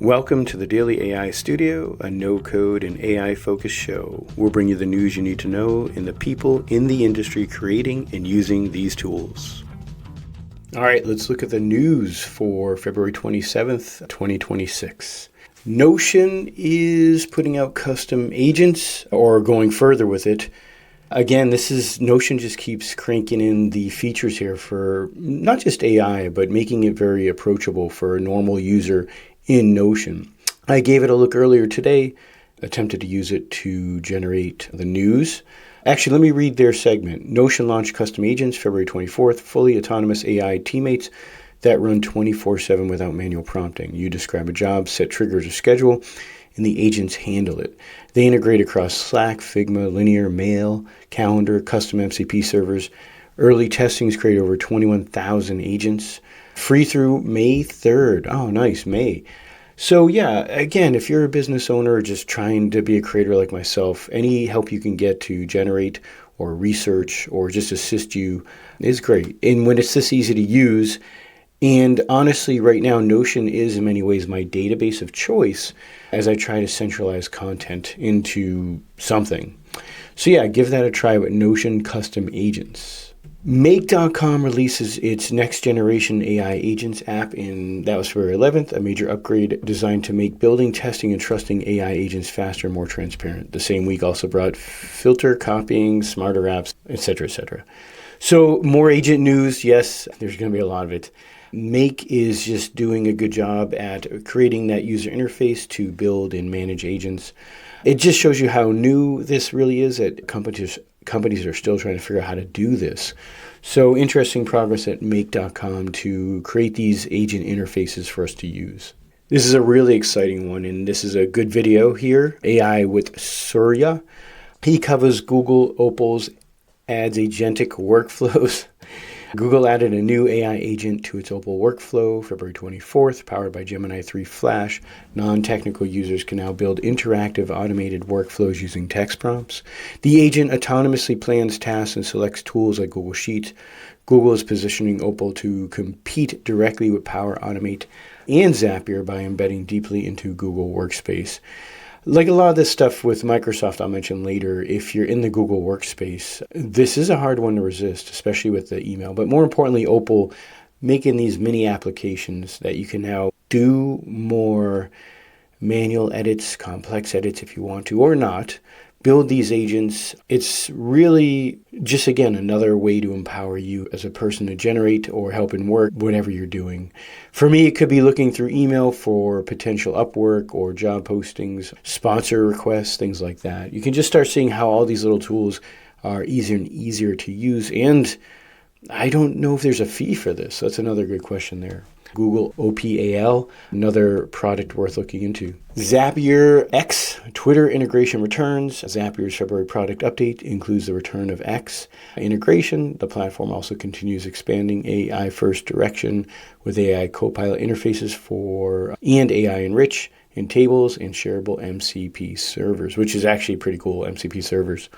Welcome to the DailyAi.Studio, a no-code and AI-focused show. We'll bring you the news you need to know and the people in the industry creating and using these tools. All right, let's look at the news for February 27th, 2026. Notion is putting out custom agents or going further with it. Again, Notion just keeps cranking in the features here for not just AI, but making it very approachable for a normal user in Notion. I gave it a look earlier today, attempted to use it to generate the news. Actually, let me read their segment. Notion launched custom agents February 24th, fully autonomous AI teammates that run 24/7 without manual prompting. You describe a job, set triggers or schedule, and the agents handle it. They integrate across Slack, Figma, Linear, Mail, Calendar, custom MCP servers. Early testings create over 21,000 agents. Free through May 3rd. Oh, nice, May. So yeah, again, if you're a business owner or just trying to be a creator like myself, any help you can get to generate or research or just assist you is great. And when it's this easy to use, and honestly, right now, Notion is in many ways my database of choice as I try to centralize content into something. So yeah, give that a try with Notion Custom Agents. Make.com releases its next generation AI agents app that was February 11th, a major upgrade designed to make building, testing, and trusting AI agents faster and more transparent. The same week also brought filter, copying, smarter apps, etc., etc. So more agent news. Yes, there's going to be a lot of it. Make is just doing a good job at creating that user interface to build and manage agents. It just shows you how new this really is, that companies are still trying to figure out how to do this. So interesting progress at Make.com to create these agent interfaces for us to use. This is a really exciting one, and this is a good video here. AI with Surya. He covers Google Opal's adds agentic workflows. Google added a new AI agent to its Opal workflow February 24th, powered by Gemini 3 Flash. Non-technical users can now build interactive automated workflows using text prompts. The agent autonomously plans tasks and selects tools like Google Sheets. Google is positioning Opal to compete directly with Power Automate and Zapier by embedding deeply into Google Workspace. Like a lot of this stuff with Microsoft I'll mention later, if you're in the Google Workspace, this is a hard one to resist, especially with the email. But more importantly, Opal making these mini applications that you can now do more manual edits, complex edits if you want to or not. Build these agents. It's really just, again, another way to empower you as a person to generate or help in work, whatever you're doing. For me, it could be looking through email for potential Upwork or job postings, sponsor requests, things like that. You can just start seeing how all these little tools are easier and easier to use. And I don't know if there's a fee for this. That's another good question there. Google Opal, another product worth looking into. Zapier X, Twitter integration returns. Zapier's February product update includes the return of X integration. The platform also continues expanding AI-first direction with AI Copilot interfaces and AI Enrich in tables and shareable MCP servers, which is actually pretty cool, MCP servers.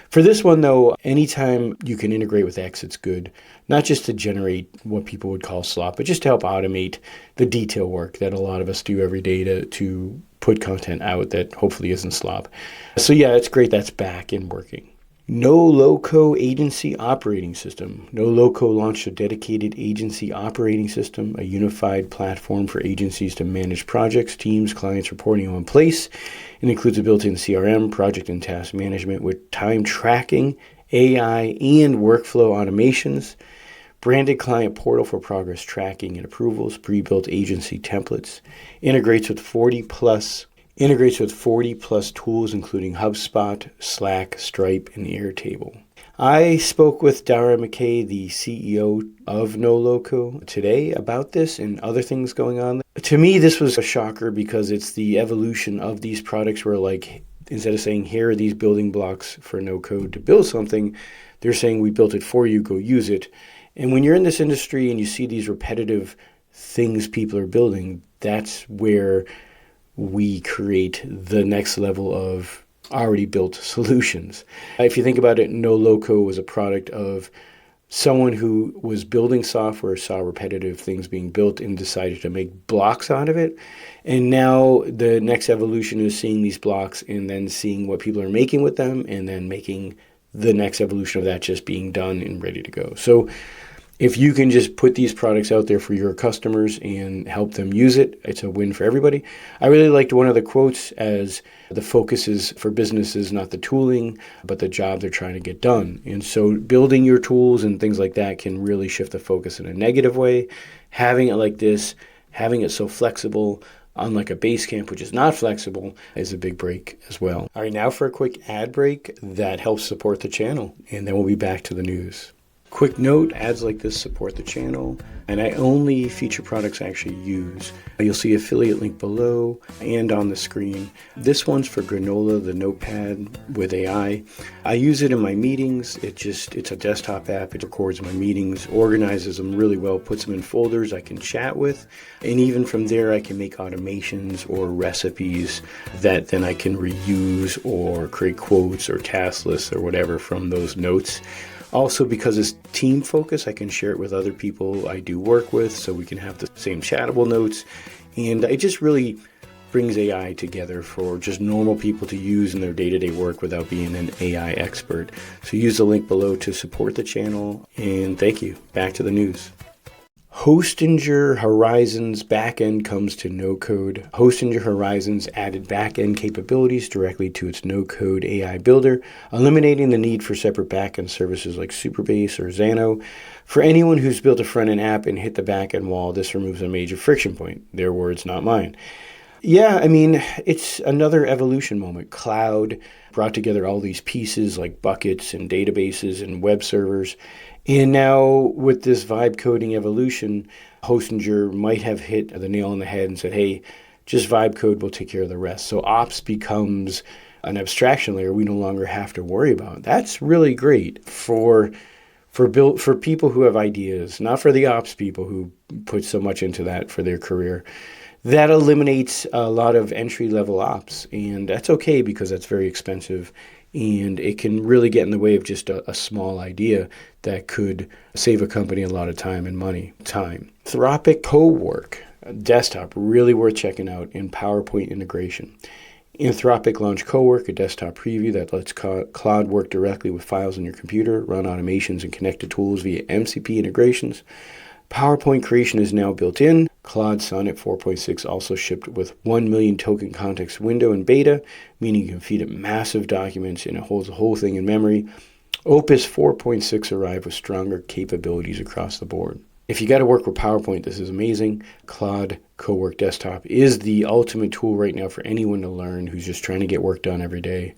For this one, though, anytime you can integrate with X, it's good. Not just to generate what people would call slop, but just to help automate the detail work that a lot of us do every day to put content out that hopefully isn't slop. So yeah, it's great that's back and working. NoLoco Agency Operating System. NoLoco launched a dedicated agency operating system, a unified platform for agencies to manage projects, teams, clients reporting in one place. It includes a built-in CRM, project and task management with time tracking, AI, and workflow automations. Branded client portal for progress tracking and approvals, pre-built agency templates. Integrates with 40 plus tools, including HubSpot, Slack, Stripe, and Airtable. I spoke with Dara McKay, the CEO of NoLoco, today about this and other things going on. To me, this was a shocker because it's the evolution of these products where, like, instead of saying, here are these building blocks for no code to build something, they're saying, we built it for you, go use it. And when you're in this industry and you see these repetitive things people are building, that's where we create the next level of already built solutions. If you think about it, NoLoco was a product of someone who was building software saw repetitive things being built and decided to make blocks out of it. And now the next evolution is seeing these blocks and then seeing what people are making with them and then making the next evolution of that just being done and ready to go. So if you can just put these products out there for your customers and help them use it, it's a win for everybody. I really liked one of the quotes as the focus is for businesses, not the tooling, but the job they're trying to get done. And so building your tools and things like that can really shift the focus in a negative way. Having it like this, having it so flexible, unlike a Basecamp, which is not flexible, is a big break as well. All right, now for a quick ad break that helps support the channel, and then we'll be back to the news. Quick note, ads like this support the channel, and I only feature products I actually use. You'll see affiliate link below and on the screen. This one's for Granola, the notepad with AI. I use it in my meetings. It's a desktop app. It records my meetings, organizes them really well, puts them in folders I can chat with, and even from there I can make automations or recipes that then I can reuse or create quotes or task lists or whatever from those notes. Also, because it's team focus, I can share it with other people I do work with so we can have the same chattable notes. And it just really brings AI together for just normal people to use in their day-to-day work without being an AI expert. So use the link below to support the channel. And thank you. Back to the news. Hostinger Horizons backend comes to no-code. Hostinger Horizons added backend capabilities directly to its no-code AI builder, eliminating the need for separate backend services like Supabase or Xano. For anyone who's built a front-end app and hit the backend wall, this removes a major friction point. Their words, not mine. Yeah, I mean, it's another evolution moment. Cloud brought together all these pieces like buckets and databases and web servers. And now with this vibe coding evolution, Hostinger might have hit the nail on the head and said, hey, just vibe code will take care of the rest. So ops becomes an abstraction layer we no longer have to worry about. That's really great for people who have ideas, not for the ops people who put so much into that for their career. That eliminates a lot of entry-level ops, and that's okay because that's very expensive, and it can really get in the way of just a small idea that could save a company a lot of time and money. Anthropic Cowork Desktop, really worth checking out in PowerPoint integration. Anthropic launched Cowork, a desktop preview that lets Claude work directly with files on your computer, run automations and connected tools via MCP integrations. PowerPoint creation is now built in. Claude Sonnet 4.6 also shipped with 1 million token context window in beta, meaning you can feed it massive documents and it holds the whole thing in memory. Opus 4.6 arrived with stronger capabilities across the board. If you got to work with PowerPoint, this is amazing. Claude Cowork Desktop is the ultimate tool right now for anyone to learn who's just trying to get work done every day.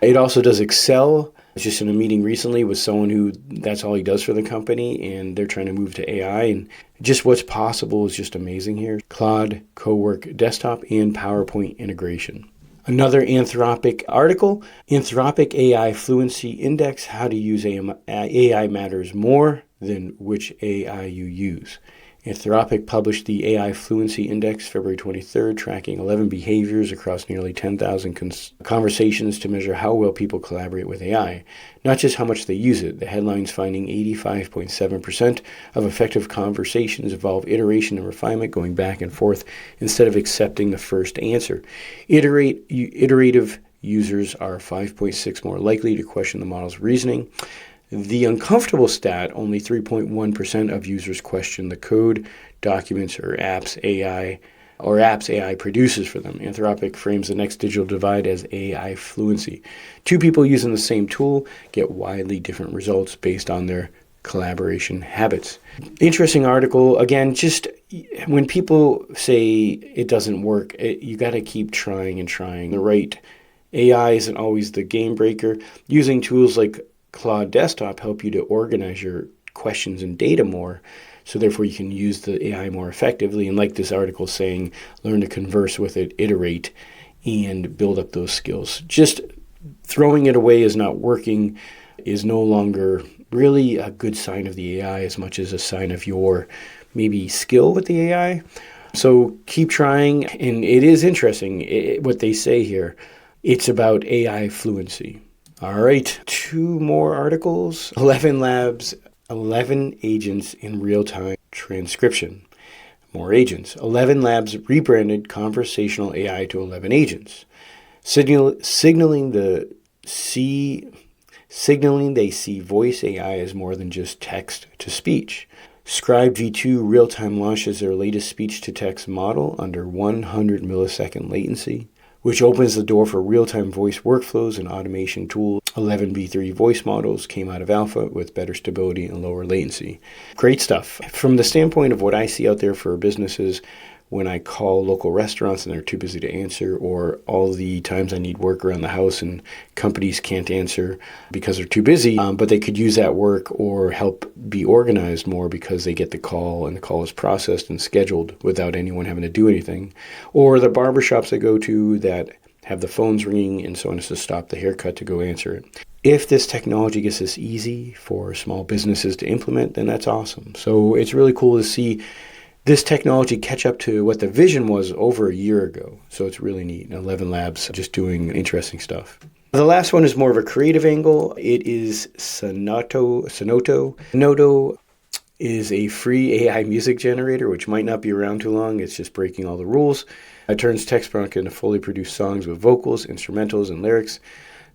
It also does Excel. I was just in a meeting recently with someone who that's all he does for the company, and they're trying to move to AI, and just what's possible is just amazing here. Claude Cowork Desktop and PowerPoint integration. Another Anthropic article, Anthropic AI Fluency Index, how to use AI matters more than which AI you use. Anthropic published the AI Fluency Index February 23rd, tracking 11 behaviors across nearly 10,000 conversations to measure how well people collaborate with AI, not just how much they use it. The headline's finding 85.7% of effective conversations involve iteration and refinement, going back and forth instead of accepting the first answer. Iterative users are 5.6 more likely to question the model's reasoning. The uncomfortable stat, only 3.1% of users question the code, documents, or apps AI produces for them. Anthropic frames the next digital divide as AI fluency. Two people using the same tool get widely different results based on their collaboration habits. Interesting article. Again, just when people say it doesn't work, you got to keep trying and trying. The right AI isn't always the game breaker. Using tools like Claude Desktop help you to organize your questions and data more, so therefore you can use the AI more effectively. And like this article saying, learn to converse with it, iterate, and build up those skills. Just throwing it away as not working is no longer really a good sign of the AI as much as a sign of your maybe skill with the AI. So keep trying, and it is interesting what they say here. It's about AI fluency. All right, two more articles. ElevenLabs 11 agents in real-time transcription. More agents. ElevenLabs rebranded conversational AI to ElevenAgents, signaling they see voice AI as more than just text to speech. Scribe v2 real-time launches their latest speech-to-text model under 100 millisecond latency, which opens the door for real-time voice workflows and automation tools. 11v3 voice models came out of alpha with better stability and lower latency. Great stuff. From the standpoint of what I see out there for businesses, when I call local restaurants and they're too busy to answer, or all the times I need work around the house and companies can't answer because they're too busy, but they could use that work or help be organized more because they get the call and the call is processed and scheduled without anyone having to do anything. Or the barbershops I go to that have the phones ringing and someone has to stop the haircut to go answer it. If this technology gets this easy for small businesses to implement, then that's awesome. So it's really cool to see this technology catch up to what the vision was over a year ago. So it's really neat. And ElevenLabs just doing interesting stuff. The last one is more of a creative angle. It is Sonauto. Sonauto is a free AI music generator, which might not be around too long. It's just breaking all the rules. It turns text prompt into fully produced songs with vocals, instrumentals, and lyrics.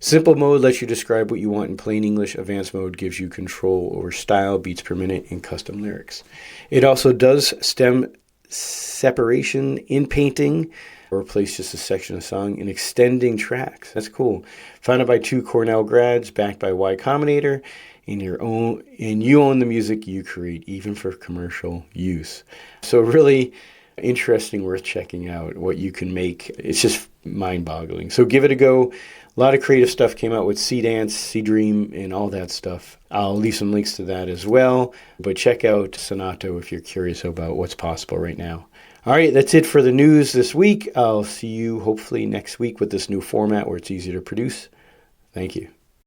Simple mode lets you describe what you want in plain English. Advanced mode gives you control over style, beats per minute, and custom lyrics. It also does stem separation in painting, or replace just a section of song, and extending tracks. That's cool. Founded by 2 Cornell grads, backed by Y Combinator, and you own the music you create, even for commercial use. So really interesting, worth checking out what you can make. It's just mind-boggling. So give it a go. A lot of creative stuff came out with C-Dance, C-Dream, and all that stuff. I'll leave some links to that as well. But check out Sonauto if you're curious about what's possible right now. All right, that's it for the news this week. I'll see you hopefully next week with this new format where it's easier to produce. Thank you.